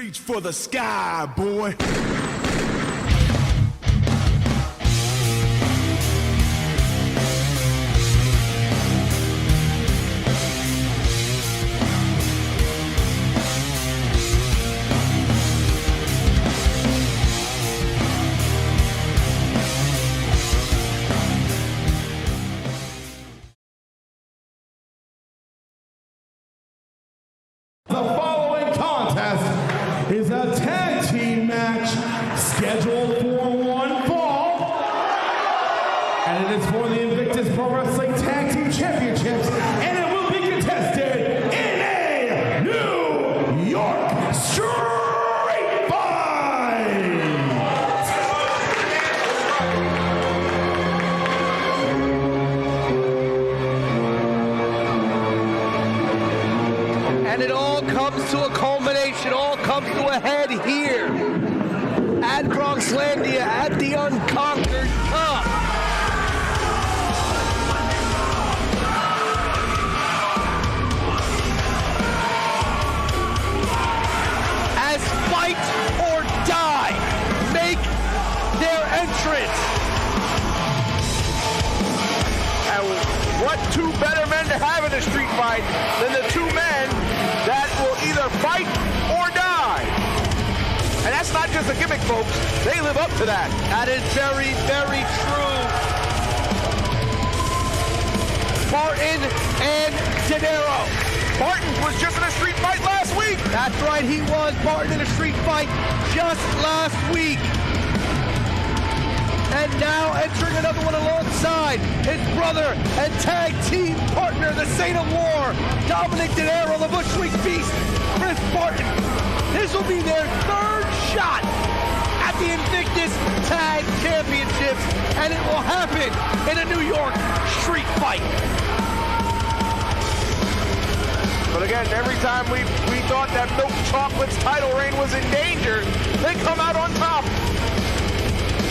Reach for the sky, boy. The following contest is a tag team match scheduled for one fall, and it is for the Invictus Pro Wrestling Tag Team Championships, and it will be contested in a New York Street Fight! And it all comes to a culmination, all comes to a head here at Bronxlandia at the Unconquered Cup. As Fight or Die make their entrance. And what two better men to have in a street fight than the two men that will either fight or die. And that's not just a gimmick, folks. They live up to that. That is very, very true. Martin and De Niro. Martin was just in a street fight last week. That's right, he was. Martin in a street fight just last week. And now entering another one alongside his brother and tag team partner, the Saint of War, Dominic De Niro, the Bushwick Beast, Chris Martin. This will be their third shot at the Invictus Tag Championships, and it will happen in a New York street fight. But again, every time we thought that Milk Chocolate's title reign was in danger, they come out on top.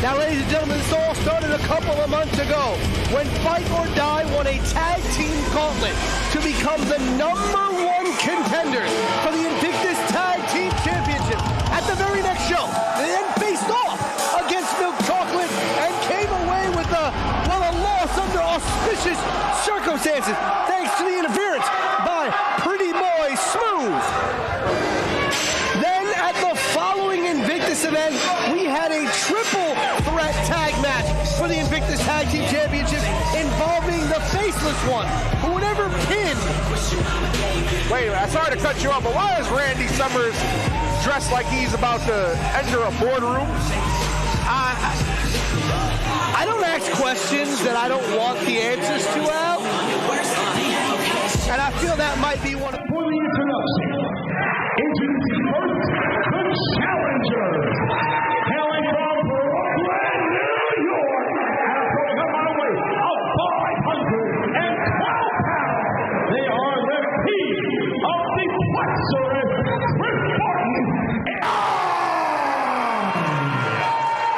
Now, ladies and gentlemen, this all started a couple of months ago when Fight or Die won a tag team gauntlet to become the #1 contenders for the Invictus Tag Team Championship. At the very next show, they then faced off against Milk Chocolate and came away with a loss under auspicious circumstances, thanks to the interference by Pretty Boy Smooth. Then at the following Invictus event, we had a triple threat tag match for the Invictus Tag Team Championship involving the Faceless One, who would never pin. Wait, sorry to cut you off, but why is Randy Summers dressed like he's about to enter a boardroom? I don't ask questions that I don't want the answers to out, and I feel that might be one of For the introduction, introducing first, the challengers, hailing from Brooklyn, New York, at a total weight of 512 pounds. They are the team of the Flexorous, Chris Martin.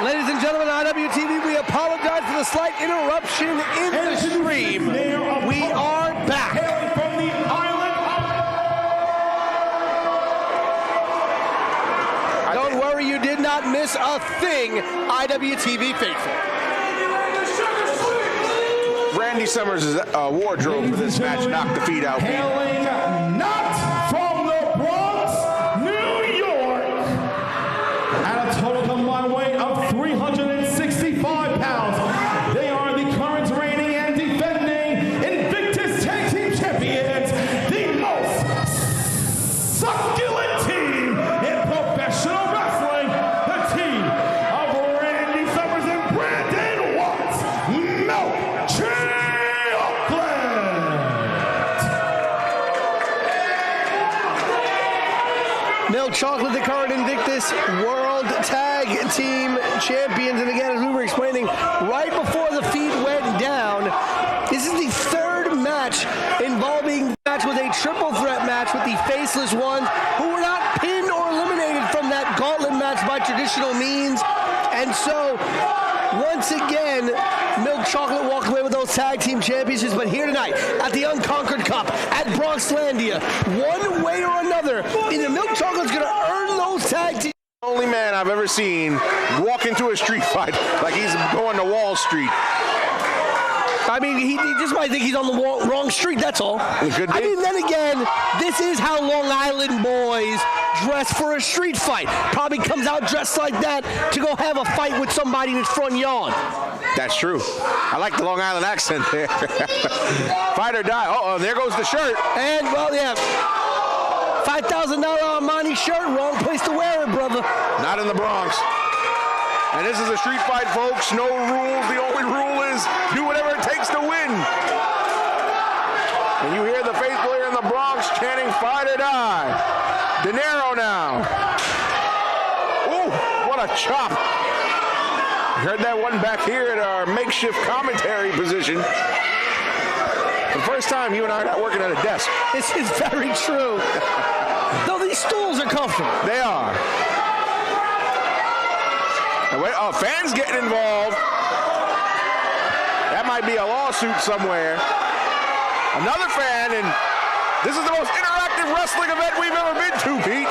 Ladies and gentlemen, IWTV, we apologize for the slight interruption in the stream. We are back. Hailing from the island of... Don't worry, you did not miss a thing, IWTV faithful. Randy Summers' wardrobe for this match knocked the feet out. Hailing not from the Bronx, New York, at a total combined weight of 365 pounds. They are the current reigning and defending Invictus Tag Team Champions, the most succulent team in professional wrestling, the team of Randy Summers and Brandon Watts, Milk Chocolate. Milk Chocolate, the current Invictus World Tag Team Champions. And again, as we were explaining right before the feed went down, this is the third match involving with a triple threat match with the Faceless Ones, who were not pinned or eliminated from that gauntlet match by traditional means. And so, once again, Milk Chocolate walked away with those tag team championships. But here tonight at the Unconquered Cup at Bronxlandia, one way or another, either Milk Chocolate's going to earn those I've ever seen walk into a street fight like he's going to Wall Street. I mean, he just might think he's on the wrong street, that's all. I mean, then again, this is how Long Island boys dress for a street fight. Probably comes out dressed like that to go have a fight with somebody in his front yard. That's true. I like the Long Island accent there. Fight or die. Oh, there goes the shirt. And, well, yeah. $5,000 Armani shirt, wrong place to wear it, brother. Not in the Bronx. And this is a street fight, folks. No rules. The only rule is do whatever it takes to win. And you hear the faithful here in the Bronx chanting, fight or die. De Niro now. Ooh, what a chop. Heard that one back here at our makeshift commentary position. The first time you and I are not working at a desk. This is very true. Though these stools are comfortable. They are. Fans getting involved. That might be a lawsuit somewhere. Another fan, and this is the most interactive wrestling event we've ever been to, Pete.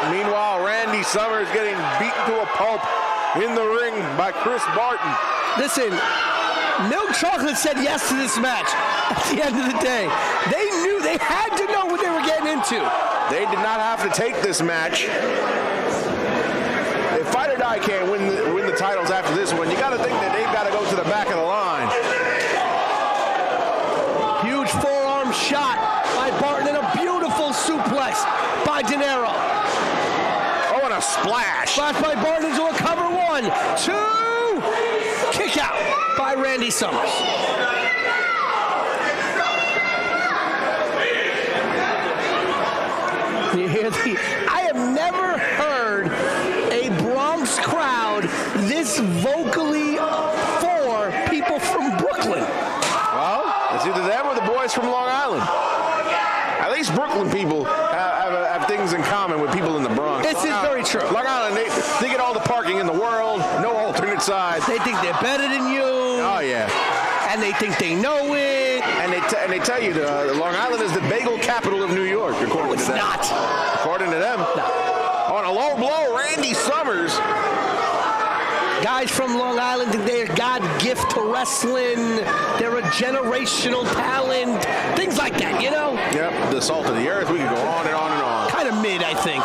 Meanwhile, Randy Summers getting beaten to a pulp in the ring by Chris Barton. Listen, Milk Chocolate said yes to this match at the end of the day. They knew, they had to know what they were getting into. They did not have to take this match. If Fight or Die can't win the titles after this one, you got to think that they've got to go to the back of the line. Huge forearm shot by Barton and a beautiful suplex by De Niro. Oh, and a splash. Splash by Barton into a cover. 1, 2. Kick out by Randy Summers. You hear I have never heard a Bronx crowd this vocally for people from Brooklyn. Well, it's either them or the boys from Long Island. At least Brooklyn people have things in common with people in the Bronx. This is very true. Long Island, they get all the parking in the world, no alternate side. They think they're better than you. Oh, yeah. And they think they know it. And they tell you Long Island is the bagel capital of New York, according to them. It's not. According to them. No. On a low blow, Randy Summers. Guys from Long Island think they're God gift to wrestling. They're a generational talent. Things like that, you know? Yep, the salt of the earth. We could go on and on and on. Kind of mid, I think,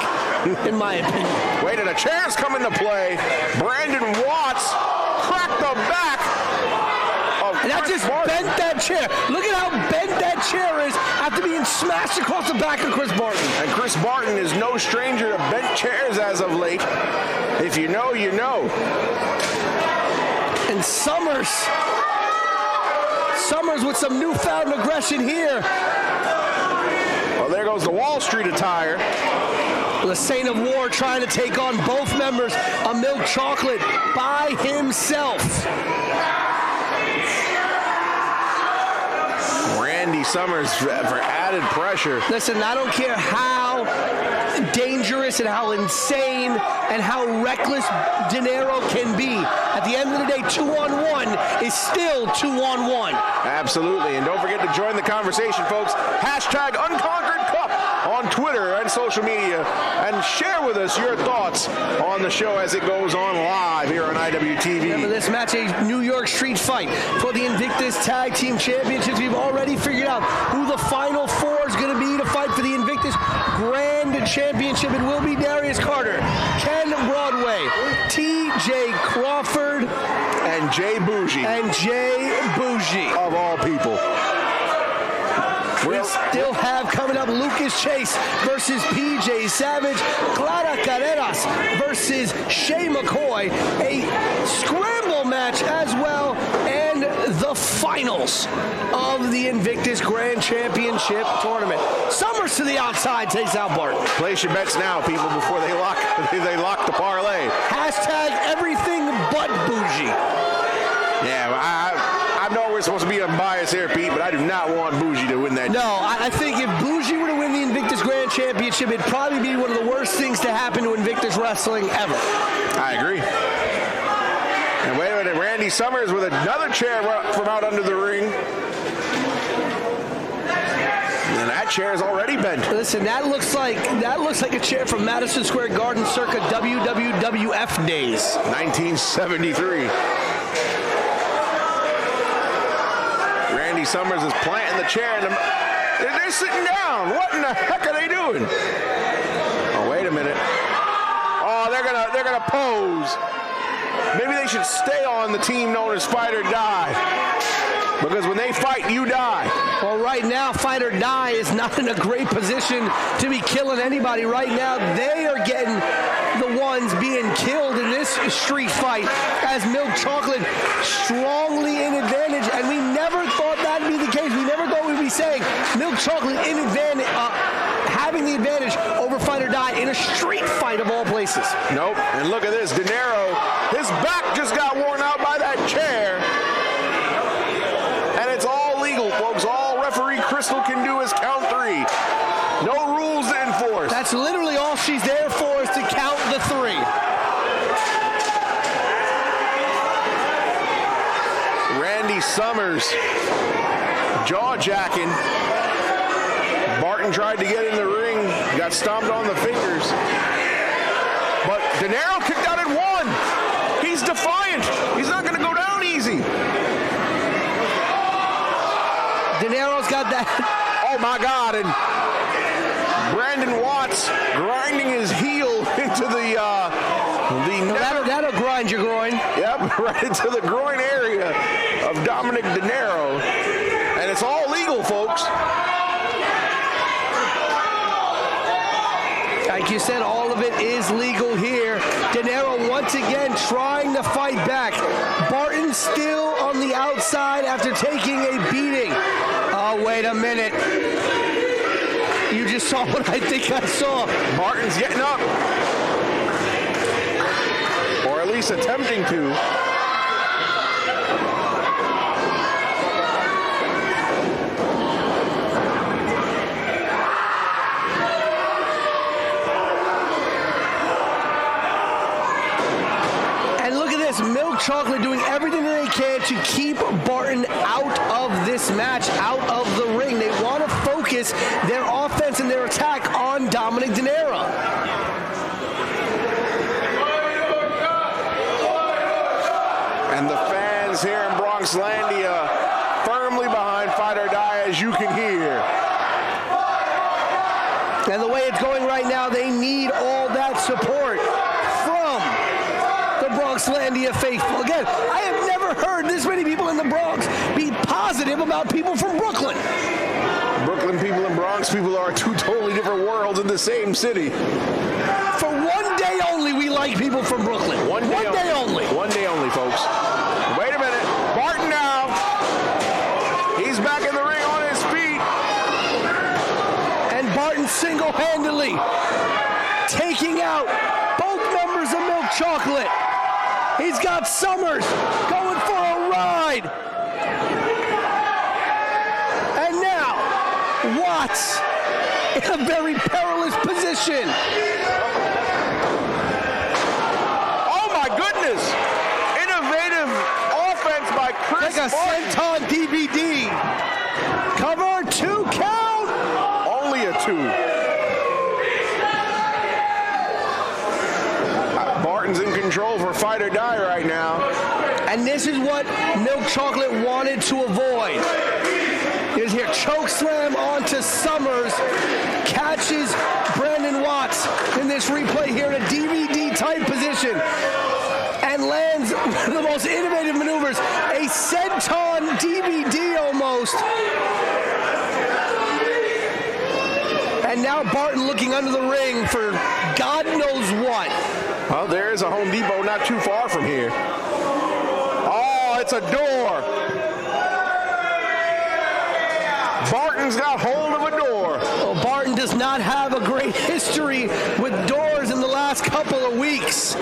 in my opinion. Wait, and a chair's come into play. Brandon Watts cracked the back. And that just bent that chair. Look at how bent that chair is after being smashed across the back of Chris Barton. And Chris Barton is no stranger to bent chairs as of late. If you know, you know. And Summers with some newfound aggression here. Well, there goes the Wall Street attire. The Saint of War trying to take on both members of Milk Chocolate by himself. Randy Summers for added pressure. Listen, I don't care how dangerous and how insane and how reckless De Niro can be. At the end of the day, 2-on-1 is still 2-on-1. Absolutely. And don't forget to join the conversation, folks. Hashtag Unconquered Cup on Twitter and social media. And share with us your thoughts on the show as it goes on live here on IWTV. Remember this match, a New York street fight for the Invictus Tag Team Championships. We've already figured out who the final 4 is going to be to fight for the Invictus Grand Championship. It will be Darius Carter, Ken Broadway, T.J. Crawford, and Jay Bougie. Of all people. We still have coming up Lucas Chase versus PJ Savage, Clara Carreras versus Shay McCoy, a scramble match as well, and the finals of the Invictus Grand Championship Tournament. Summers to the outside takes out Barton. Place your bets now, people, before they lock the parlay. Hashtag everything but Bougie. Yeah, I know we're supposed to be unbiased here, Pete, but I do not want Bougie to win that. No, I think if Bougie were to win the Invictus Grand Championship, it'd probably be one of the worst things to happen to Invictus Wrestling ever. I agree. And wait a minute, Randy Summers with another chair from out under the ring. And that chair is already bent. Listen, that looks like a chair from Madison Square Garden circa WWF days. 1973. Randy Summers is planting the chair, and they're sitting down. What in the heck are they doing? Oh, wait a minute. Oh, they're gonna pose. Maybe they should stay on the team known as Fight or Die. Because when they fight, you die. Well, right now, Fight or Die is not in a great position to be killing anybody. Right now, they are getting the ones being killed in this street fight as Milk Chocolate strongly in advantage. And we never thought that'd be the case. We never thought we'd be saying Milk Chocolate in advantage, having the advantage over Fight or Die in a street fight of all places. Nope. And look at this. De Niro, his back just got worn out by that chair. And it's all legal, folks. All referee Crystal can do is count 3. No rules to enforce. That's literally all she's there for, is to count the 3. Randy Summers jaw-jacking. Barton tried to get in the ring, got stomped on the fingers. But De Niro kicked out at 1. He's defiant. He's not going to go down easy. De Niro's got that. Oh, my God. And Brandon Watts grinding his heel into the That'll grind your groin. Yep, right into the groin area of Dominic De Niro. And it's all legal, folks. Like you said, all of it is legal here. De Niro once again trying to fight back. Barton still on the outside after taking a beating. Oh, wait a minute. You just saw what I think I saw. Barton's getting up. Or at least attempting to. Milk Chocolate doing everything that they can to keep Barton out of this match, out of the ring. They want to focus their offense and their attack on Dominic De Niro. And the fans here in Bronxlandia firmly behind Fight or Die, as you can hear. And the way it's going right now, they need all that support from the Bronxlandia faithful. Again, I have never heard this many people in the Bronx be positive about people from Brooklyn. Brooklyn people and Bronx people are 2 totally different worlds in the same city. For one day only, we like people from Brooklyn. One day only. One day only, folks. Wait a minute. Barton now. He's back in the ring on his feet. And Barton single-handedly taking out both members of Milk Chocolate. He's got Summers going for a ride. And now, Watts in a very perilous position. Oh, my goodness. Innovative offense by Chris Like a Barton. Senton DVD. Cover 2 count. Only a 2. Barton's in control for Fight or Die right now. And this is what Milk Chocolate wanted to avoid. Here's here, choke slam onto Summers. Catches Brandon Watts in this replay here in a DVD type position. And lands one of the most innovative maneuvers. A Senton DVD almost. And now Barton looking under the ring for God knows what. Well, there is a Home Depot not too far from here. Oh, it's a door. Barton's got hold of a door. Well, Barton does not have a great history with doors in the last couple of weeks.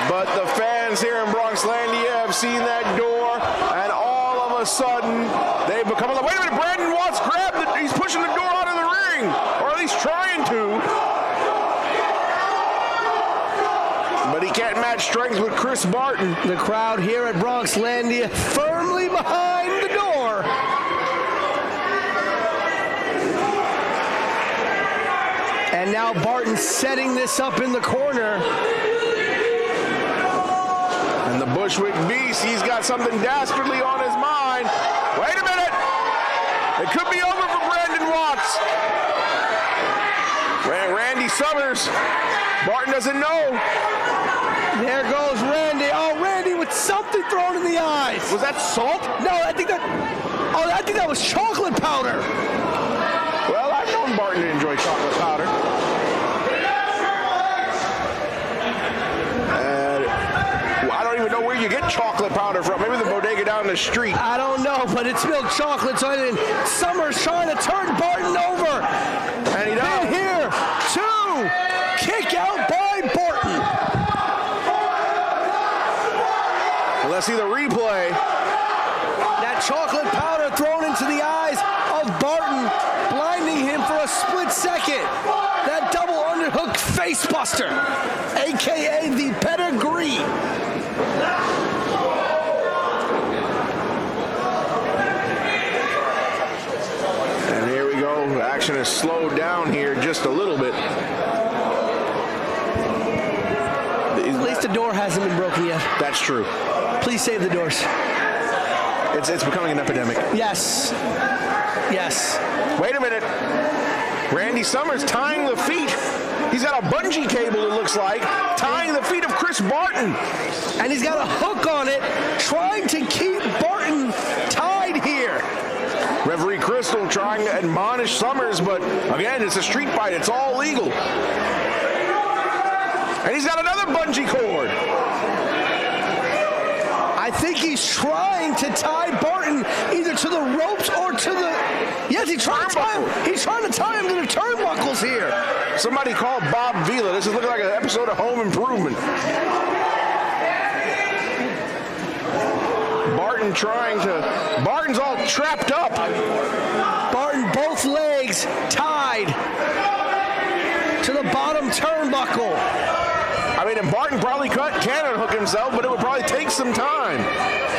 But the fans here in Bronxlandia have seen that door, and all of a sudden, they become a... Wait a minute, Brandon Watts grabbed it. He's pushing the door out of the ring, or at least trying to. But he can't match that strength with Chris Barton. The crowd here at Bronxlandia firmly behind the door. And now Barton setting this up in the corner. And the Bushwick Beast, he's got something dastardly on his mind. Wait a minute. It could be over for Brandon Watts. Randy Summers. Barton doesn't know. There goes Randy. Oh, Randy with something thrown in the eyes. Was that salt? No, I think that was chocolate powder. Well, I've known Barton to enjoy chocolate powder. I don't even know where you get chocolate powder from. Maybe the bodega down the street. I don't know, but it's milk chocolate. So Summers trying to turn Barton over. And he does. And here, 2, kick out by Barton. Let's see the replay. That chocolate powder thrown into the eyes of Barton, blinding him for a split second. That double underhook face buster, a.k.a. the pedigree. And here we go. Action is slowed down here just a little bit. At least the door hasn't been broken yet. That's true. Please save the doors. It's becoming an epidemic. Yes. Yes. Wait a minute. Randy Summers tying the feet. He's got a bungee cable, it looks like, tying the feet of Chris Barton. And he's got a hook on it, trying to keep Barton tied here. Referee Crystal trying to admonish Summers, but again, it's a street fight. It's all legal. And he's got another bungee cord. I think he's trying to tie Barton either to the ropes or to the... Yes, he's trying to tie him. He's trying to tie him to the turnbuckles here. Somebody call Bob Vila. This is looking like an episode of Home Improvement. Barton's all trapped up. Barton, both legs tied to the bottom turnbuckle. I mean, and Barton probably can unhook himself, but it would probably take some time.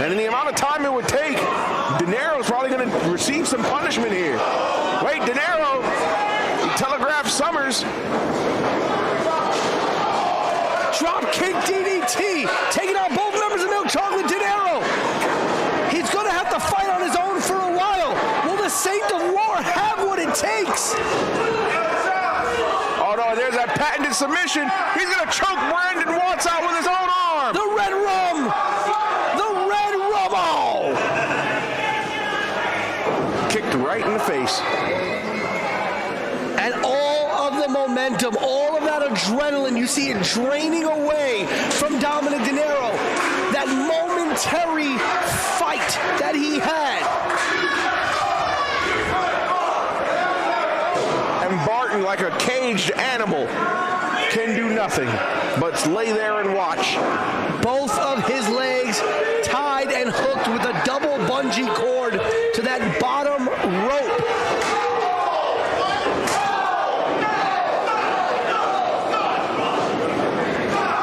And in the amount of time it would take, De Niro's probably going to receive some punishment here. Wait, De Niro telegraphed Summers. Drop kick DDT, taking out both members of Milk Chocolate. De Niro. He's going to have to fight on his own for a while. Will the Saint of War have what it takes? Oh no, there's that patented submission. He's going to choke Brandon Watts out with his own arm. The Red Rum. The Red Rumble. Kicked right in the face. And all of the momentum, all of that adrenaline, you see it draining away from Dominic De Niro. That momentary fight that he had. And Barton, like a caged animal, can do nothing but lay there and watch. Both of his legs tied and hooked with a double bungee cord to that bottom rope.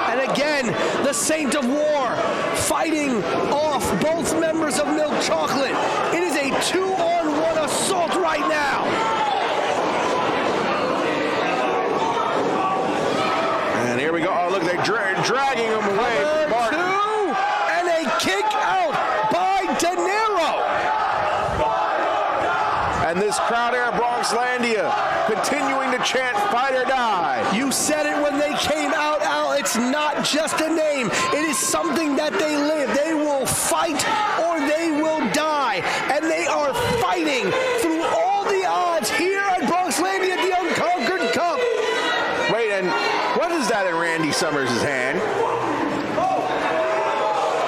And again, the Saint of War fighting off both members of Milk Chocolate. It is a 2-on-1 assault right now. And here we go. Oh, look, they're dragging him away. Number 2, and a kick out by De Niro. And this crowd here at Bronxlandia continuing to chant fight or die. You said it when they came out, Al. It's not just a name. It is something that they live. They will fight or they will die. And they are fighting through all the odds here at Bronxlandia at the Unconquered Cup. Wait, and what is that in Randy Summers' hand?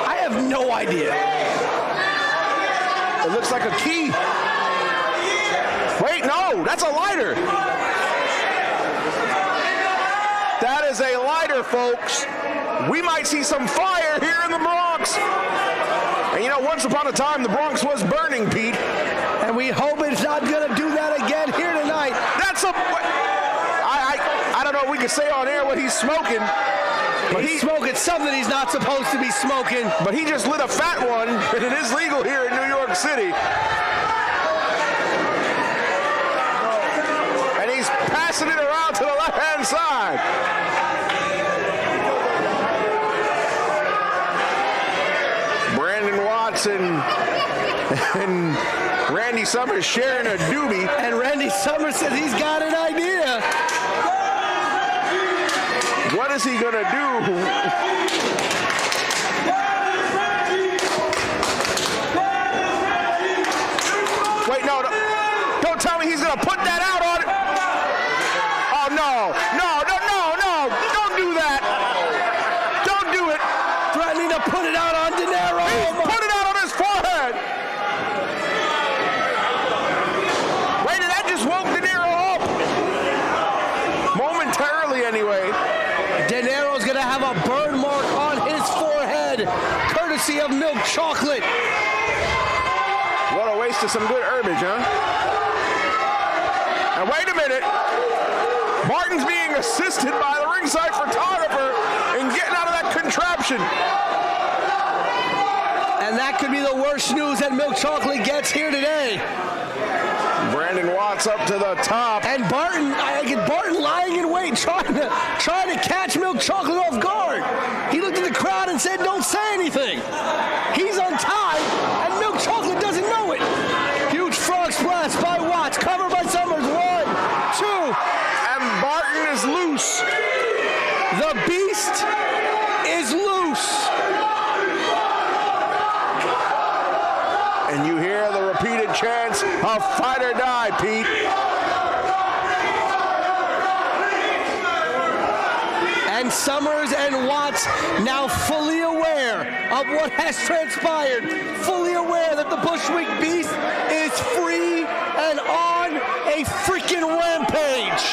I have no idea. It looks like a key. Wait, no, that's a lighter. That is a lighter, folks. We might see some fire here in the Bronx. And you know, once upon a time, the Bronx was burning, Pete. And we hope it's not going to do that again here tonight. That's a... I don't know if we can say on air what he's smoking. He's smoking something he's not supposed to be smoking. But he just lit a fat one, and it is legal here in New York City. And he's passing it around to the left-hand side. Brandon Watson and Randy Summers sharing a doobie. And Randy Summers says he's got an idea. What is he gonna do? Wait, no, don't tell me he's gonna put that out on it. Oh, no, don't do that. Don't do it. Threatening to put it out on De Niro. Put it out on his forehead. Wait, that just woke De Niro up. Momentarily, anyway. De Niro's gonna have a burn mark on his forehead, courtesy of milk chocolate. What a waste of some good herbage, huh? And wait a minute. Martin's being assisted by the ringside photographer in getting out of that contraption. And that could be the worst news that milk chocolate gets here today. Brandon Watts up to the top. And Barton lying in wait, trying to catch milk chocolate off guard. He looked at the crowd and said, "Don't say anything." He's untied, and milk chocolate doesn't know it. Huge frog splash by Watts, covered by Summers. 1, 2. And Barton is loose. The beast is loose. And you hear the repeated chants of fight or die, Pete. And Summers and Watts now fully aware of what has transpired, fully aware that the Bushwick Beast is free and on a freaking rampage.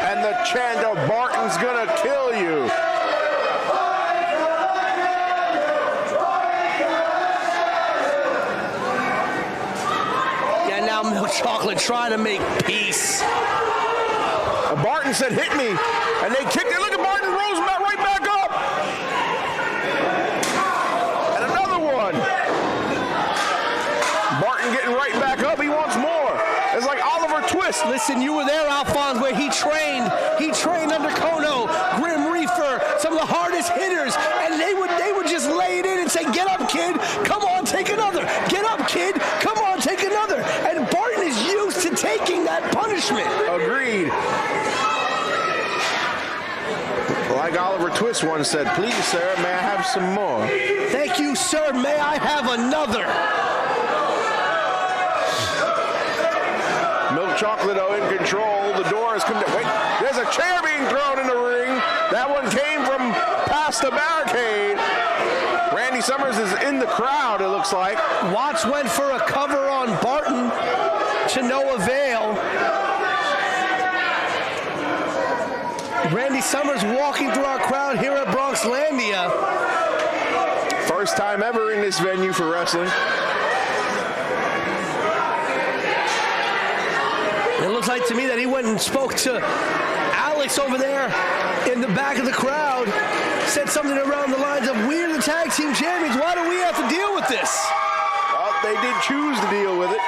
And the chant of Barton's gonna kill you. Yeah, now milk chocolate trying to make peace. Barton said, "Hit me," and they kicked it. Look at Barton, rolls right back up. And another one. Barton getting right back up. He wants more. It's like Oliver Twist. Listen, you were there, Alphonse, where he trained. He trained under Kono, Grim Reaper, some of the hardest hitters, and they would just lay it in and say, "Get up, kid. Come on, take another. Get up, kid. Come on, take another." And Barton is used to taking that punishment. Agreed. Like Oliver Twist once said, "Please, sir, may I have some more?" Thank you, sir. May I have another? Milk chocolate, though, in control. The door has come down. Wait, there's a chair being thrown in the ring. That one came from past the barricade. Randy Summers is in the crowd, it looks like. Watts went for a cover on Barton to no avail. Randy Summers walking through our crowd here at Bronxlandia. First time ever in this venue for wrestling. It looks like to me that he went and spoke to Alex over there in the back of the crowd, said something around the lines of, "We're the tag team champions. Why do we have to deal with this?" Well, they did choose to deal with it.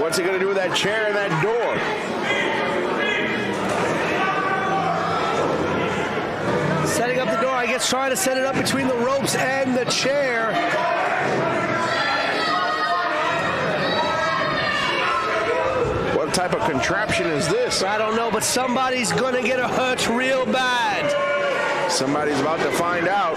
What's he going to do with that chair and that door? Setting up the door, I guess, trying to set it up between the ropes and the chair. What type of contraption is this? I don't know, but somebody's going to get hurt real bad. Somebody's about to find out.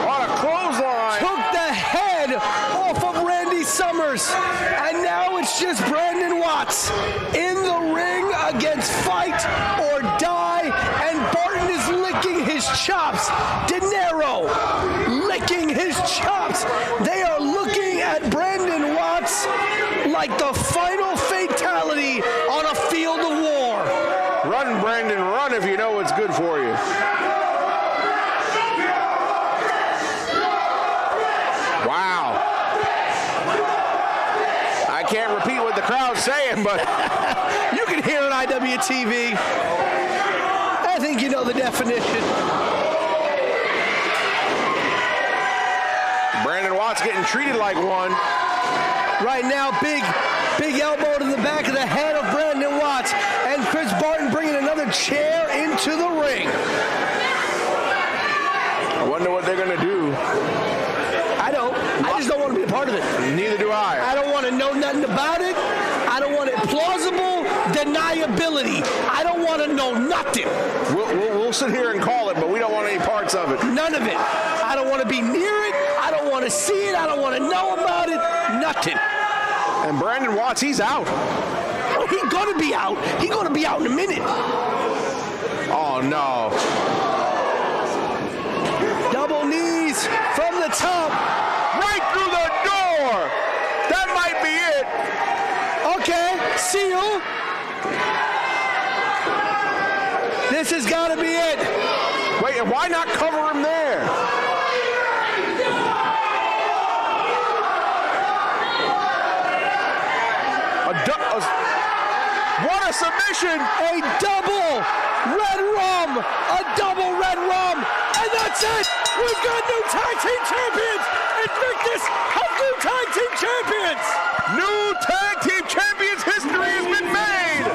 On a clothesline. Took the head off of Randy Summers. And now it's just Brandon Watts in the ring against Fight or Die. And Barton is licking his chops. De Niro licking his chops. They are looking at Brandon Watts like the final fatality on a field of war. Run, Brandon, run if you know what's good for you. Wow. saying, but You can hear it on IWTV. I think you know the definition. Brandon Watts getting treated like one. Right now, big elbow to the back of the head of Brandon Watts. And Chris Barton bringing another chair into the ring. I wonder what they're going to do. I just don't want to be a part of it. Neither do I. I don't want to know nothing about it. I don't want it. Plausible deniability. I don't want to know nothing. We'll sit here and call it, but we don't want any parts of it. None of it. I don't want to be near it. I don't want to see it. I don't want to know about it. Nothing. And Brandon Watts, he's out. Oh, he's going to be out. He's going to be out in a minute. Oh, no. Double knees from the top. Right through the door. That might be it. Okay, seal. This has got to be it. Wait, and why not cover him there? What a submission! A double red rum. A double red rum. And that's it. We've got new tag team champions. Invictus have new tag team champions. New tag team champions history has been made!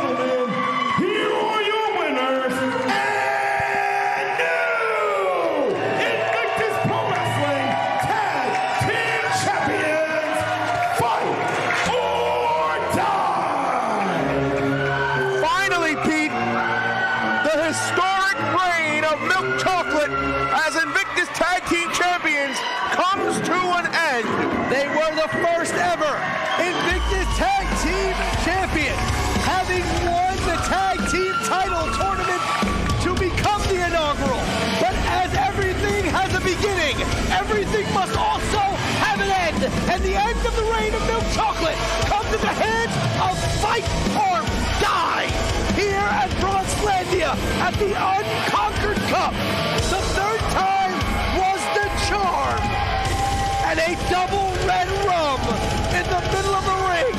Here are your winners and new Invictus Pro Wrestling Tag Team Champions. Fight or die! Finally, Pete, the historic reign of Milk Chocolate as Invictus Tag Team Champions comes to an end. They were the first ever Invictus Tag Team Champions, having won the Tag Team title tournament to become the inaugural. But as everything has a beginning, everything must also have an end. And the end of the reign of Milk Chocolate comes at the hands of Fight or Die here at Bronxlandia at the Unconquered Cup. The third time was the charm. And a double red rum in the middle of the ring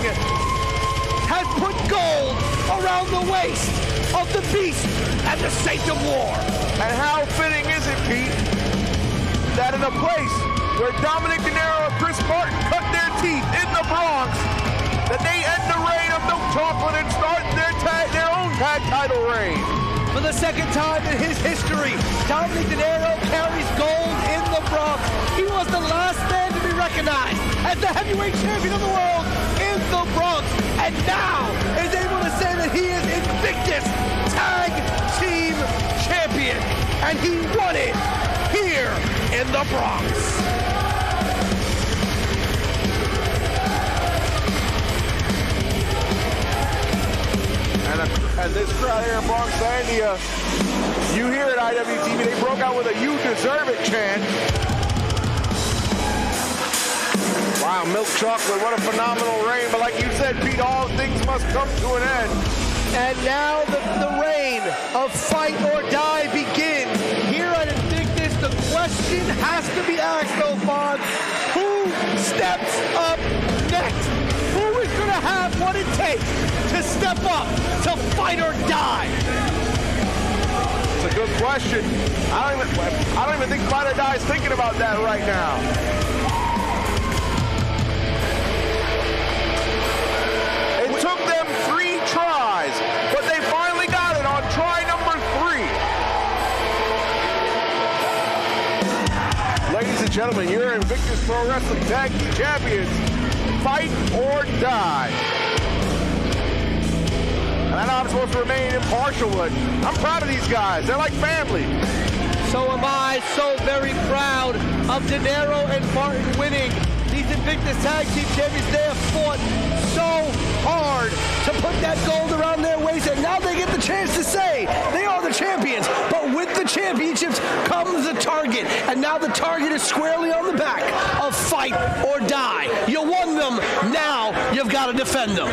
has put gold around the waist of the Beast and the Saint of War. And how fitting is it, Pete, that in a place where Dominic De Niro and Chris Barton cut their teeth in the Bronx, that they end the reign of Milk Chocolate and start their own tag title reign. For the second time in his history, Dominic De Niro carries gold in the Bronx. He was the last man to be recognized as the heavyweight champion of the world in the Bronx, and now is able to say that he is Invictus Tag Team Champion, and he won it here in the Bronx. And this crowd here in Bronxlandia, you hear at IWTV, they broke out with a "You Deserve It" chant. Wow, Milk Chocolate, what a phenomenal reign. But like you said, Pete, all things must come to an end. And now the reign of Fight or Die begins. Here at Invictus, the question has to be asked, though, Fonz. Who steps up next? Who is going to have what it takes to step up to fight or die? It's a good question. I don't even think Fight or Die is thinking about that right now. It took them 3 tries, but they finally got it on try number 3. Ladies and gentlemen, you're Invictus Pro Wrestling Tag Team Champions. Fight or die. And I know I'm supposed to remain impartial, but I'm proud of these guys. They're like family. So am I, so very proud of De Niro and Barton winning these Invictus Tag Team Champions. They have fought so hard to put that gold around their waist, and now they get the chance to say they are the champions. But with the championships comes the target, and now the target is squarely on the back of Fight or Die. You won them, now you've got to defend them.